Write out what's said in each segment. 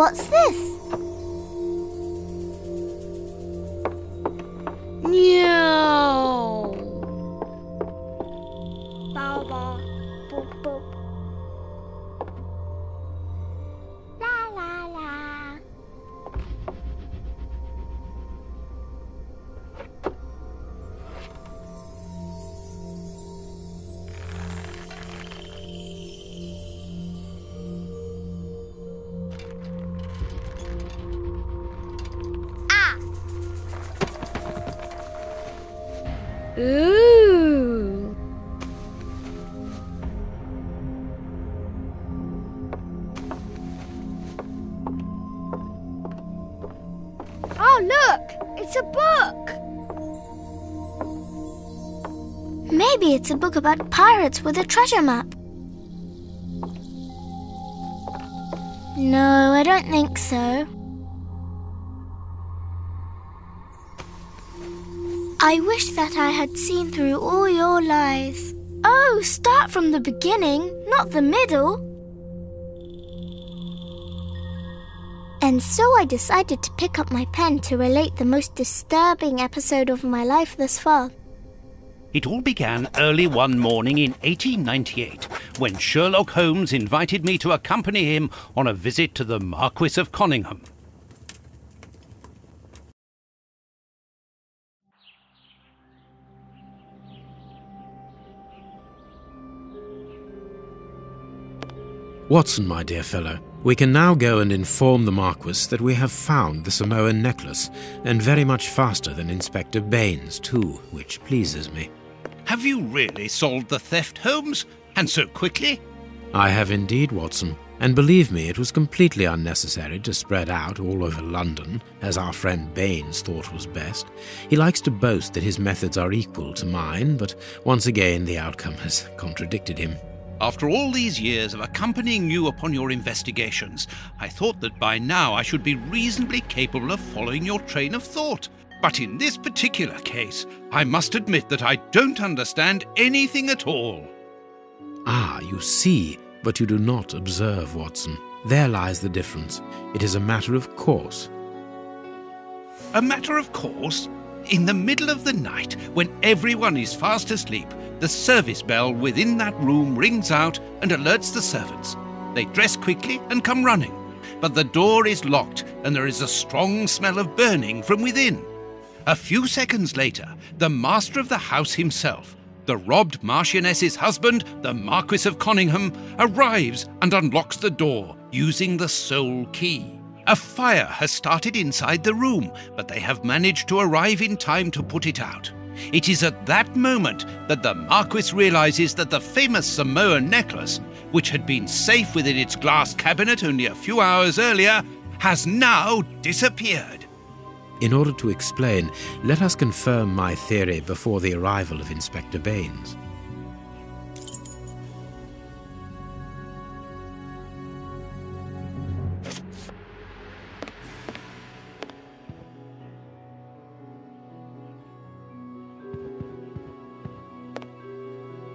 What's this? Meow. Bow bow. Boop boop. La la la. Ooh. Oh, look! It's a book! Maybe it's a book about pirates with a treasure map. No, I don't think so. I wish that I had seen through all your lies. Oh, start from the beginning, not the middle. And so I decided to pick up my pen to relate the most disturbing episode of my life thus far. It all began early one morning in 1898, when Sherlock Holmes invited me to accompany him on a visit to the Marquis of Conyngham. Watson, my dear fellow, we can now go and inform the Marquis that we have found the Samoan necklace, and very much faster than Inspector Baines, too, which pleases me. Have you really solved the theft, Holmes? And so quickly? I have indeed, Watson, and believe me, it was completely unnecessary to spread out all over London, as our friend Baines thought was best. He likes to boast that his methods are equal to mine, but once again the outcome has contradicted him. After all these years of accompanying you upon your investigations, I thought that by now I should be reasonably capable of following your train of thought. But in this particular case, I must admit that I don't understand anything at all. Ah, you see, but you do not observe, Watson. There lies the difference. It is a matter of course. A matter of course? In the middle of the night, when everyone is fast asleep, the service bell within that room rings out and alerts the servants. They dress quickly and come running, but the door is locked and there is a strong smell of burning from within. A few seconds later, the master of the house himself, the robbed Marchioness's husband, the Marquis of Conyngham, arrives and unlocks the door using the sole key. A fire has started inside the room, but they have managed to arrive in time to put it out. It is at that moment that the Marquis realizes that the famous Samoan necklace, which had been safe within its glass cabinet only a few hours earlier, has now disappeared. In order to explain, let us confirm my theory before the arrival of Inspector Baines.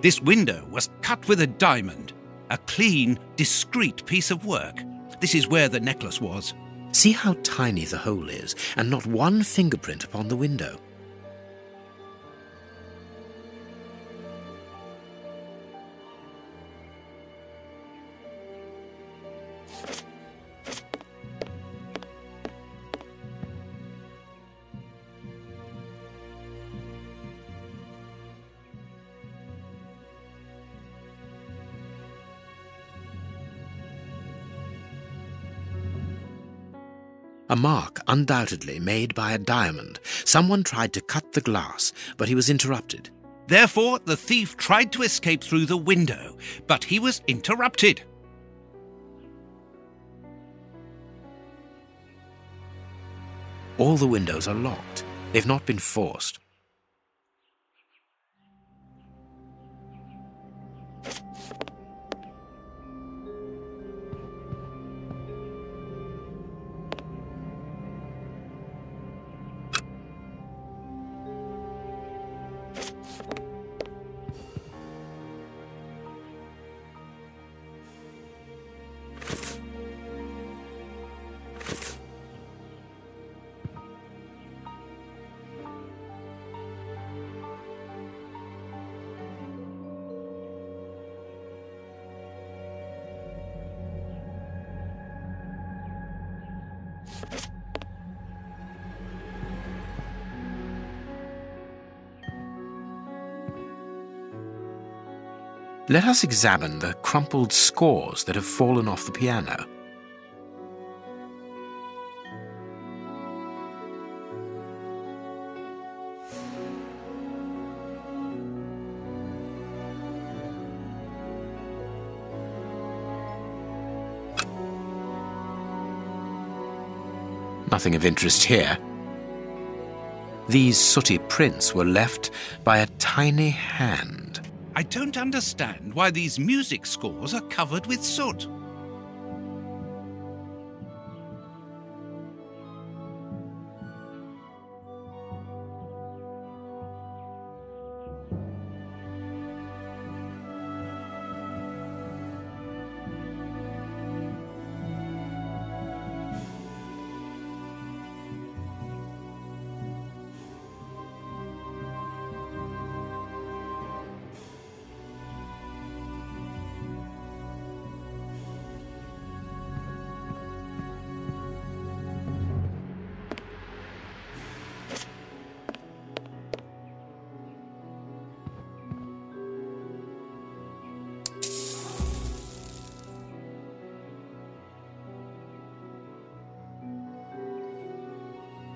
This window was cut with a diamond, a clean, discreet piece of work. This is where the necklace was. See how tiny the hole is, and not one fingerprint upon the window. A mark undoubtedly made by a diamond. Someone tried to cut the glass, but he was interrupted. Therefore, the thief tried to escape through the window, but he was interrupted. All the windows are locked. They've not been forced. Let us examine the crumpled scores that have fallen off the piano. Nothing of interest here. These sooty prints were left by a tiny hand. I don't understand why these music scores are covered with soot.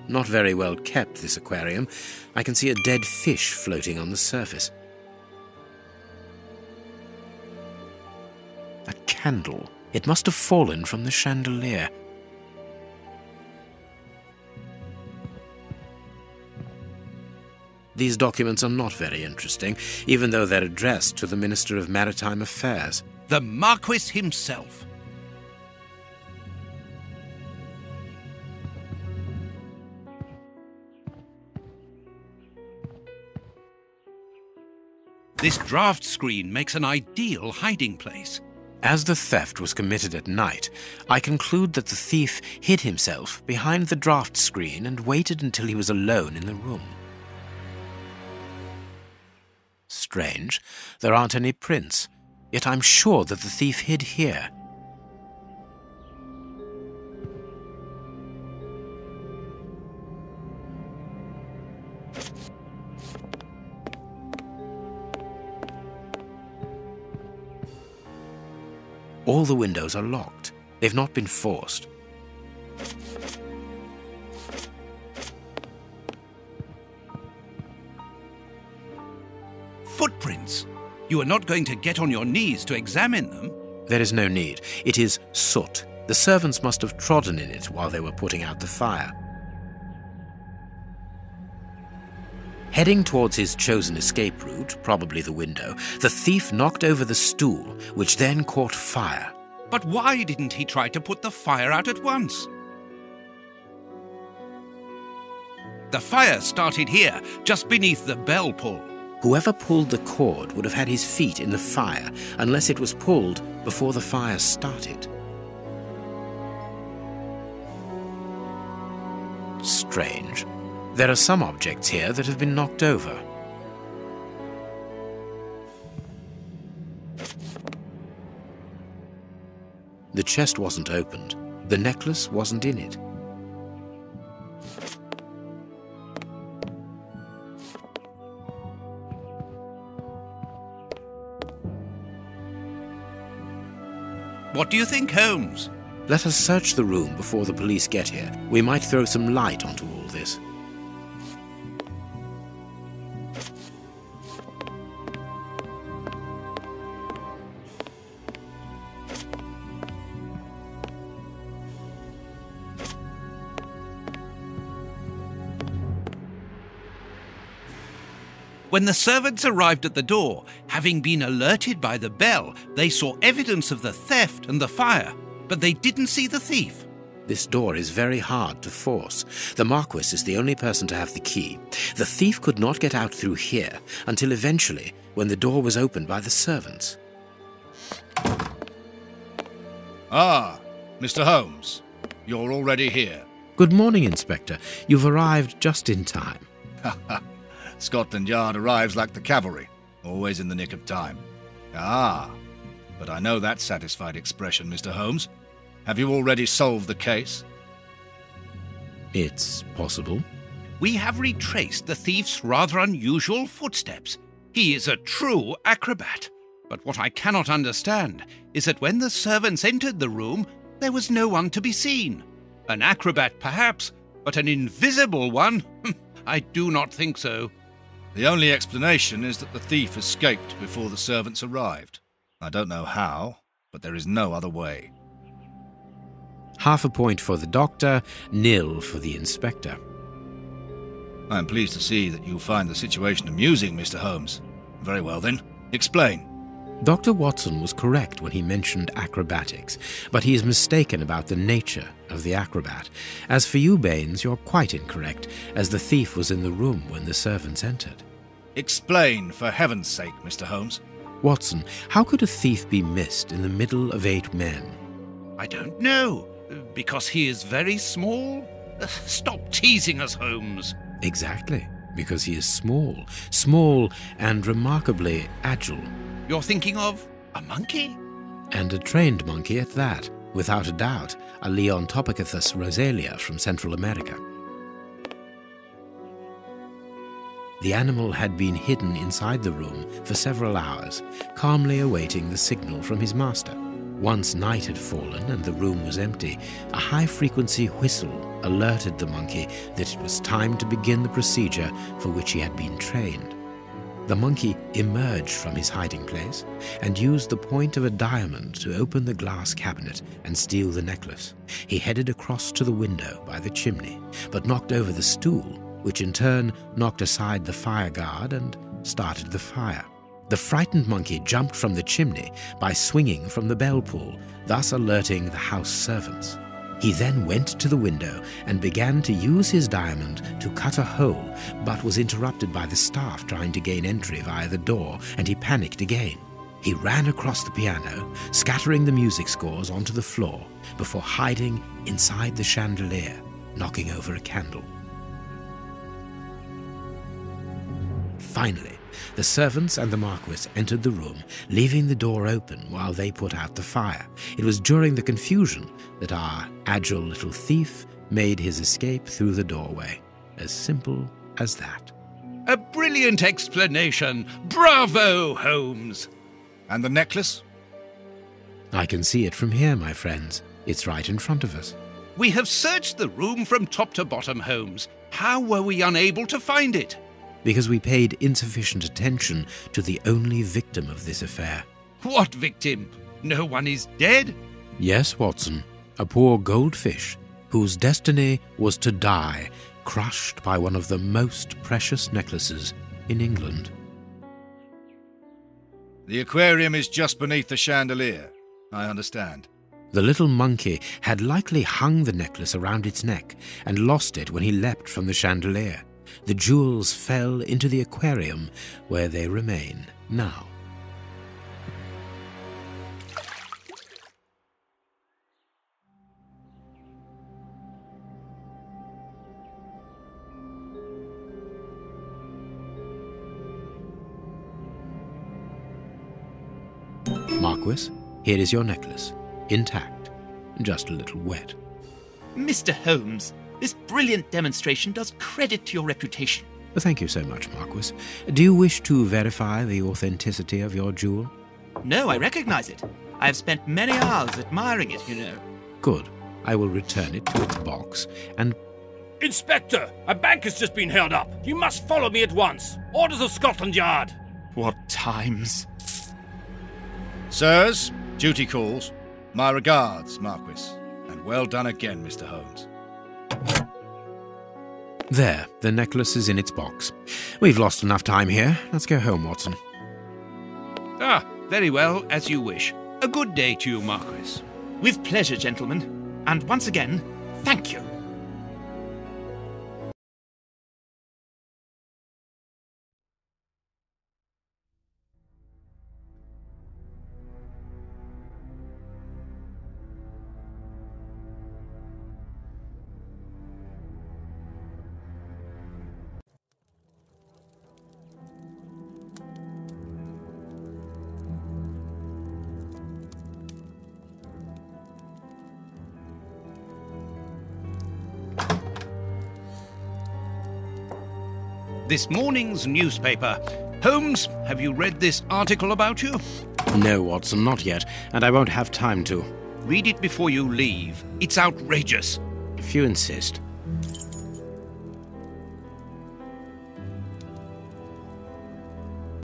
Not very well kept, this aquarium. I can see a dead fish floating on the surface. A candle. It must have fallen from the chandelier. These documents are not very interesting, even though they're addressed to the Minister of Maritime Affairs. The Marquis himself. This draft screen makes an ideal hiding place. As the theft was committed at night, I conclude that the thief hid himself behind the draft screen and waited until he was alone in the room. Strange, there aren't any prints, yet I'm sure that the thief hid here. All the windows are locked. They've not been forced. Footprints. You are not going to get on your knees to examine them. There is no need. It is soot. The servants must have trodden in it while they were putting out the fire. Heading towards his chosen escape route, probably the window, the thief knocked over the stool, which then caught fire. But why didn't he try to put the fire out at once? The fire started here, just beneath the bell pull. Whoever pulled the cord would have had his feet in the fire, unless it was pulled before the fire started. Strange. There are some objects here that have been knocked over. The chest wasn't opened. The necklace wasn't in it. What do you think, Holmes? Let us search the room before the police get here. We might throw some light onto all this. When the servants arrived at the door, having been alerted by the bell, they saw evidence of the theft and the fire, but they didn't see the thief. This door is very hard to force. The Marquis is the only person to have the key. The thief could not get out through here until eventually, when the door was opened by the servants. Ah, Mr. Holmes, you're already here. Good morning, Inspector. You've arrived just in time. Scotland Yard arrives like the cavalry, always in the nick of time. Ah, but I know that satisfied expression, Mr. Holmes. Have you already solved the case? It's possible. We have retraced the thief's rather unusual footsteps. He is a true acrobat. But what I cannot understand is that when the servants entered the room, there was no one to be seen. An acrobat, perhaps, but an invisible one? I do not think so. The only explanation is that the thief escaped before the servants arrived. I don't know how, but there is no other way. Half a point for the doctor, nil for the inspector. I am pleased to see that you find the situation amusing, Mr. Holmes. Very well then, explain. Dr. Watson was correct when he mentioned acrobatics, but he is mistaken about the nature of the acrobat. As for you, Baines, you're quite incorrect, as the thief was in the room when the servants entered. Explain, for heaven's sake, Mr. Holmes. Watson, how could a thief be missed in the middle of 8 men? I don't know. Because he is very small? Stop teasing us, Holmes. Exactly, because he is small and remarkably agile. You're thinking of a monkey? And a trained monkey at that, without a doubt, a Leontopithecus rosalia from Central America. The animal had been hidden inside the room for several hours, calmly awaiting the signal from his master. Once night had fallen and the room was empty, a high-frequency whistle alerted the monkey that it was time to begin the procedure for which he had been trained. The monkey emerged from his hiding place and used the point of a diamond to open the glass cabinet and steal the necklace. He headed across to the window by the chimney, but knocked over the stool, which in turn knocked aside the fire guard and started the fire. The frightened monkey jumped from the chimney by swinging from the bell pull, thus alerting the house servants. He then went to the window and began to use his diamond to cut a hole, but was interrupted by the staff trying to gain entry via the door, and he panicked again. He ran across the piano, scattering the music scores onto the floor, before hiding inside the chandelier, knocking over a candle. Finally, the servants and the Marquis entered the room, leaving the door open while they put out the fire. It was during the confusion that our agile little thief made his escape through the doorway. As simple as that. A brilliant explanation. Bravo, Holmes. And the necklace? I can see it from here, my friends. It's right in front of us. We have searched the room from top to bottom, Holmes. How were we unable to find it? Because we paid insufficient attention to the only victim of this affair. What victim? No one is dead? Yes, Watson. A poor goldfish whose destiny was to die, crushed by one of the most precious necklaces in England. The aquarium is just beneath the chandelier. I understand. The little monkey had likely hung the necklace around its neck and lost it when he leapt from the chandelier. The jewels fell into the aquarium, where they remain now. Marquis, here is your necklace, intact, just a little wet. Mr. Holmes, this brilliant demonstration does credit to your reputation. Thank you so much, Marquis. Do you wish to verify the authenticity of your jewel? No, I recognize it. I have spent many hours admiring it, you know. Good. I will return it to its box and... Inspector, a bank has just been held up. You must follow me at once. Orders of Scotland Yard. What times? Sirs, duty calls. My regards, Marquis. And well done again, Mr. Holmes. There, the necklace is in its box. We've lost enough time here. Let's go home, Watson. Ah, very well, as you wish. A good day to you, Marquis. With pleasure, gentlemen. And once again, thank you. This morning's newspaper. Holmes, have you read this article about you? No, Watson, not yet, and I won't have time to. Read it before you leave. It's outrageous. If you insist.